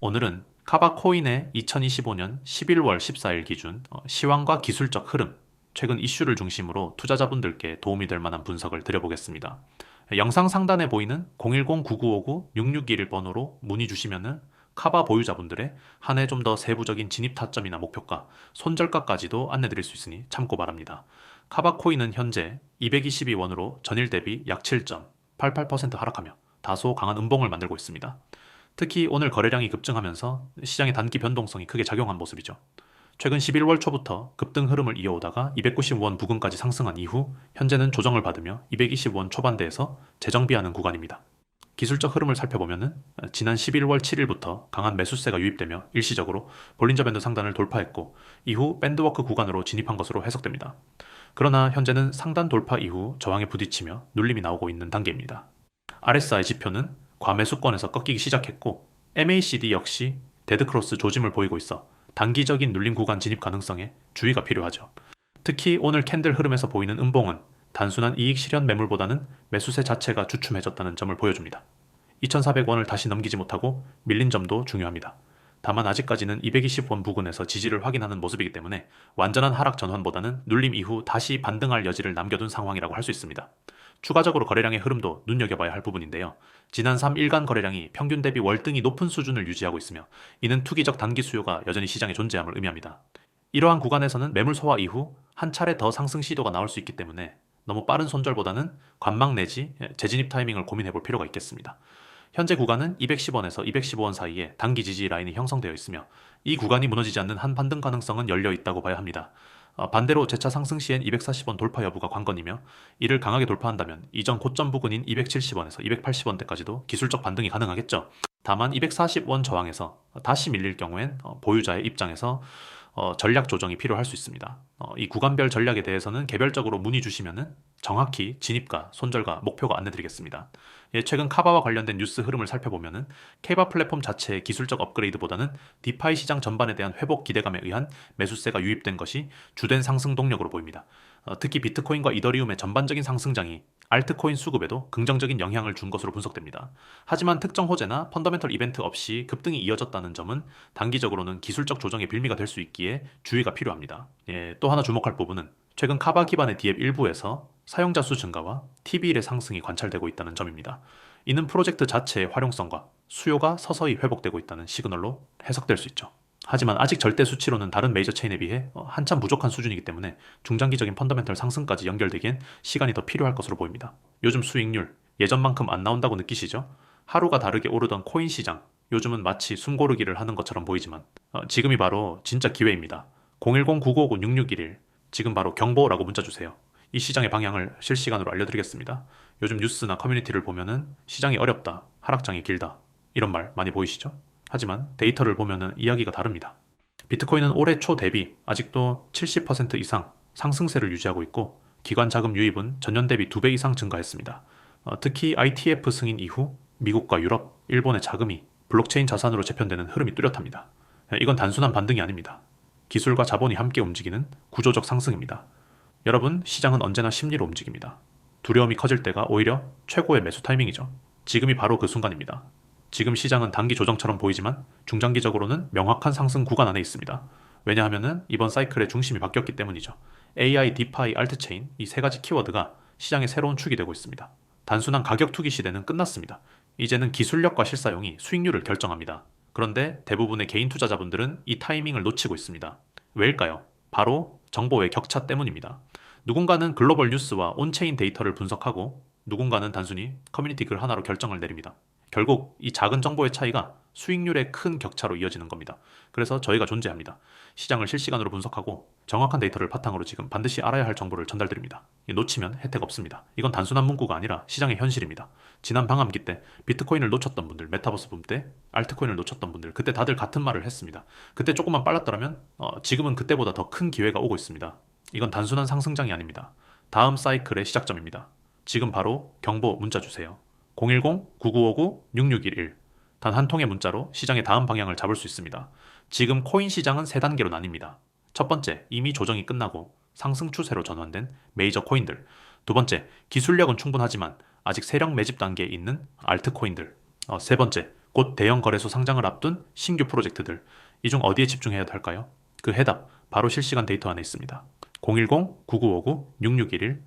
오늘은 카바코인의 2025년 11월 14일 기준 시황과 기술적 흐름, 최근 이슈를 중심으로 투자자분들께 도움이 될 만한 분석을 드려보겠습니다. 영상 상단에 보이는 010-9959-6611 번호로 문의 주시면은 카바 보유자분들의 한 해 좀 더 세부적인 진입 타점이나 목표가, 손절가까지도 안내드릴 수 있으니 참고 바랍니다. 카바코인은 현재 222원으로 전일 대비 약 7.88% 하락하며 다소 강한 음봉을 만들고 있습니다. 특히 오늘 거래량이 급증하면서 시장의 단기 변동성이 크게 작용한 모습이죠. 최근 11월 초부터 급등 흐름을 이어오다가 290원 부근까지 상승한 이후 현재는 조정을 받으며 220원 초반대에서 재정비하는 구간입니다. 기술적 흐름을 살펴보면 지난 11월 7일부터 강한 매수세가 유입되며 일시적으로 볼린저 밴드 상단을 돌파했고 이후 밴드워크 구간으로 진입한 것으로 해석됩니다. 그러나 현재는 상단 돌파 이후 저항에 부딪히며 눌림이 나오고 있는 단계입니다. RSI 지표는 과매수권에서 꺾이기 시작했고 MACD 역시 데드크로스 조짐을 보이고 있어 단기적인 눌림 구간 진입 가능성에 주의가 필요하죠. 특히 오늘 캔들 흐름에서 보이는 음봉은 단순한 이익 실현 매물보다는 매수세 자체가 주춤해졌다는 점을 보여줍니다. 2,400원을 다시 넘기지 못하고 밀린 점도 중요합니다. 다만 아직까지는 220원 부근에서 지지를 확인하는 모습이기 때문에 완전한 하락 전환보다는 눌림 이후 다시 반등할 여지를 남겨둔 상황이라고 할 수 있습니다. 추가적으로 거래량의 흐름도 눈여겨봐야 할 부분인데요. 지난 3일간 거래량이 평균 대비 월등히 높은 수준을 유지하고 있으며 이는 투기적 단기 수요가 여전히 시장에 존재함을 의미합니다. 이러한 구간에서는 매물 소화 이후 한 차례 더 상승 시도가 나올 수 있기 때문에 너무 빠른 손절보다는 관망 내지 재진입 타이밍을 고민해 볼 필요가 있겠습니다. 현재 구간은 210원에서 215원 사이에 단기 지지 라인이 형성되어 있으며 이 구간이 무너지지 않는 한 반등 가능성은 열려 있다고 봐야 합니다. 반대로 재차 상승 시엔 240원 돌파 여부가 관건이며 이를 강하게 돌파한다면 이전 고점 부근인 270원에서 280원대까지도 기술적 반등이 가능하겠죠. 다만 240원 저항에서 다시 밀릴 경우엔 보유자의 입장에서 전략 조정이 필요할 수 있습니다. 이 구간별 전략에 대해서는 개별적으로 문의 주시면은 정확히 진입가, 손절가, 목표가 안내드리겠습니다. 최근 카바와 관련된 뉴스 흐름을 살펴보면은 케바 플랫폼 자체의 기술적 업그레이드보다는 디파이 시장 전반에 대한 회복 기대감에 의한 매수세가 유입된 것이 주된 상승 동력으로 보입니다. 특히 비트코인과 이더리움의 전반적인 상승장이 알트코인 수급에도 긍정적인 영향을 준 것으로 분석됩니다. 하지만 특정 호재나 펀더멘털 이벤트 없이 급등이 이어졌다는 점은 단기적으로는 기술적 조정의 빌미가 될 수 있기에 주의가 필요합니다. 또 하나 주목할 부분은 최근 카바 기반의 디앱 일부에서 사용자 수 증가와 TV일의 상승이 관찰되고 있다는 점입니다. 이는 프로젝트 자체의 활용성과 수요가 서서히 회복되고 있다는 시그널로 해석될 수 있죠. 하지만 아직 절대 수치로는 다른 메이저 체인에 비해 한참 부족한 수준이기 때문에 중장기적인 펀더멘털 상승까지 연결되기엔 시간이 더 필요할 것으로 보입니다. 요즘 수익률 예전만큼 안 나온다고 느끼시죠? 하루가 다르게 오르던 코인 시장, 요즘은 마치 숨고르기를 하는 것처럼 보이지만 지금이 바로 진짜 기회입니다. 010-9959-6611 지금 바로 경보라고 문자 주세요. 이 시장의 방향을 실시간으로 알려드리겠습니다. 요즘 뉴스나 커뮤니티를 보면은 시장이 어렵다, 하락장이 길다 이런 말 많이 보이시죠? 하지만 데이터를 보면은 이야기가 다릅니다. 비트코인은 올해 초 대비 아직도 70% 이상 상승세를 유지하고 있고 기관 자금 유입은 전년 대비 2배 이상 증가했습니다. 특히 ITF 승인 이후 미국과 유럽, 일본의 자금이 블록체인 자산으로 재편되는 흐름이 뚜렷합니다. 이건 단순한 반등이 아닙니다. 기술과 자본이 함께 움직이는 구조적 상승입니다. 여러분, 시장은 언제나 심리로 움직입니다. 두려움이 커질 때가 오히려 최고의 매수 타이밍이죠. 지금이 바로 그 순간입니다. 지금 시장은 단기 조정처럼 보이지만 중장기적으로는 명확한 상승 구간 안에 있습니다. 왜냐하면 이번 사이클의 중심이 바뀌었기 때문이죠. AI, 디파이, 알트체인 이 세 가지 키워드가 시장의 새로운 축이 되고 있습니다. 단순한 가격 투기 시대는 끝났습니다. 이제는 기술력과 실사용이 수익률을 결정합니다. 그런데 대부분의 개인 투자자분들은 이 타이밍을 놓치고 있습니다. 왜일까요? 바로 정보의 격차 때문입니다. 누군가는 글로벌 뉴스와 온체인 데이터를 분석하고 누군가는 단순히 커뮤니티 글 하나로 결정을 내립니다. 결국 이 작은 정보의 차이가 수익률의 큰 격차로 이어지는 겁니다. 그래서 저희가 존재합니다. 시장을 실시간으로 분석하고 정확한 데이터를 바탕으로 지금 반드시 알아야 할 정보를 전달드립니다. 놓치면 혜택 없습니다. 이건 단순한 문구가 아니라 시장의 현실입니다. 지난 방암기 때 비트코인을 놓쳤던 분들, 메타버스 붐 때 알트코인을 놓쳤던 분들, 그때 다들 같은 말을 했습니다. 그때 조금만 빨랐더라면 지금은 그때보다 더 큰 기회가 오고 있습니다. 이건 단순한 상승장이 아닙니다. 다음 사이클의 시작점입니다. 지금 바로 경보 문자 주세요. 010-9959-6611 단 한 통의 문자로 시장의 다음 방향을 잡을 수 있습니다. 지금 코인 시장은 세 단계로 나뉩니다. 첫 번째, 이미 조정이 끝나고 상승 추세로 전환된 메이저 코인들. 두 번째, 기술력은 충분하지만 아직 세력 매집 단계에 있는 알트코인들. 세 번째, 곧 대형 거래소 상장을 앞둔 신규 프로젝트들, 이 중 어디에 집중해야 할까요? 그 해답, 바로 실시간 데이터 안에 있습니다. 010-9959-6611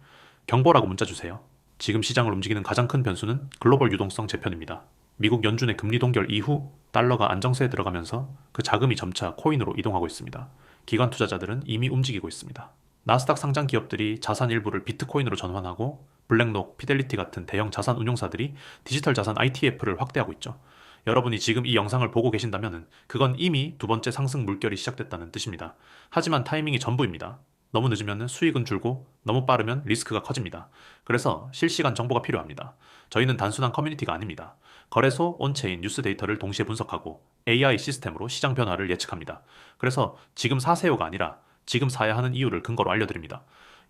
경보라고 문자 주세요. 지금 시장을 움직이는 가장 큰 변수는 글로벌 유동성 재편입니다. 미국 연준의 금리 동결 이후 달러가 안정세에 들어가면서 그 자금이 점차 코인으로 이동하고 있습니다. 기관 투자자들은 이미 움직이고 있습니다. 나스닥 상장 기업들이 자산 일부를 비트코인으로 전환하고 블랙록, 피델리티 같은 대형 자산 운용사들이 디지털 자산 ITF를 확대하고 있죠. 여러분이 지금 이 영상을 보고 계신다면 그건 이미 두 번째 상승 물결이 시작됐다는 뜻입니다. 하지만 타이밍이 전부입니다. 너무 늦으면 수익은 줄고 너무 빠르면 리스크가 커집니다. 그래서 실시간 정보가 필요합니다. 저희는 단순한 커뮤니티가 아닙니다. 거래소, 온체인, 뉴스 데이터를 동시에 분석하고 AI 시스템으로 시장 변화를 예측합니다. 그래서 지금 사세요가 아니라 지금 사야 하는 이유를 근거로 알려드립니다.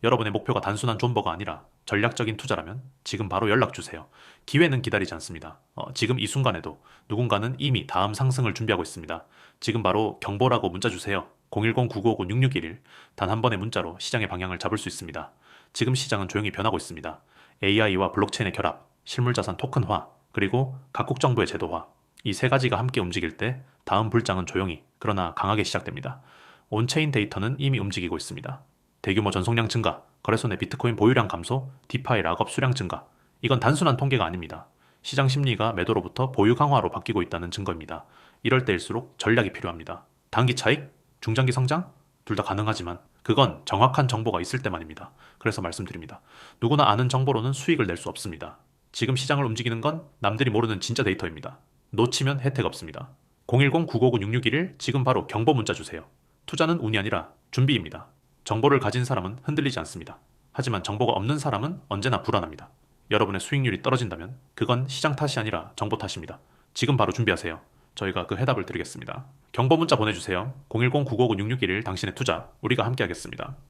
여러분의 목표가 단순한 존버가 아니라 전략적인 투자라면 지금 바로 연락주세요. 기회는 기다리지 않습니다. 지금 이 순간에도 누군가는 이미 다음 상승을 준비하고 있습니다. 지금 바로 경보라고 문자 주세요. 010-9959-6611 단 한 번의 문자로 시장의 방향을 잡을 수 있습니다. 지금 시장은 조용히 변하고 있습니다. AI와 블록체인의 결합, 실물자산 토큰화, 그리고 각국 정부의 제도화, 이 세 가지가 함께 움직일 때 다음 불장은 조용히 그러나 강하게 시작됩니다. 온체인 데이터는 이미 움직이고 있습니다. 대규모 전송량 증가, 거래소 내 비트코인 보유량 감소, 디파이 락업 수량 증가. 이건 단순한 통계가 아닙니다. 시장 심리가 매도로부터 보유 강화로 바뀌고 있다는 증거입니다. 이럴 때일수록 전략이 필요합니다. 단기 차익, 중장기 성장? 둘 다 가능하지만 그건 정확한 정보가 있을 때만입니다. 그래서 말씀드립니다. 누구나 아는 정보로는 수익을 낼 수 없습니다. 지금 시장을 움직이는 건 남들이 모르는 진짜 데이터입니다. 놓치면 혜택 없습니다. 010-9959-6611 지금 바로 경보 문자 주세요. 투자는 운이 아니라 준비입니다. 정보를 가진 사람은 흔들리지 않습니다. 하지만 정보가 없는 사람은 언제나 불안합니다. 여러분의 수익률이 떨어진다면 그건 시장 탓이 아니라 정보 탓입니다. 지금 바로 준비하세요. 저희가 그 해답을 드리겠습니다. 경보 문자 보내주세요. 010-9959-6611 당신의 투자, 우리가 함께 하겠습니다.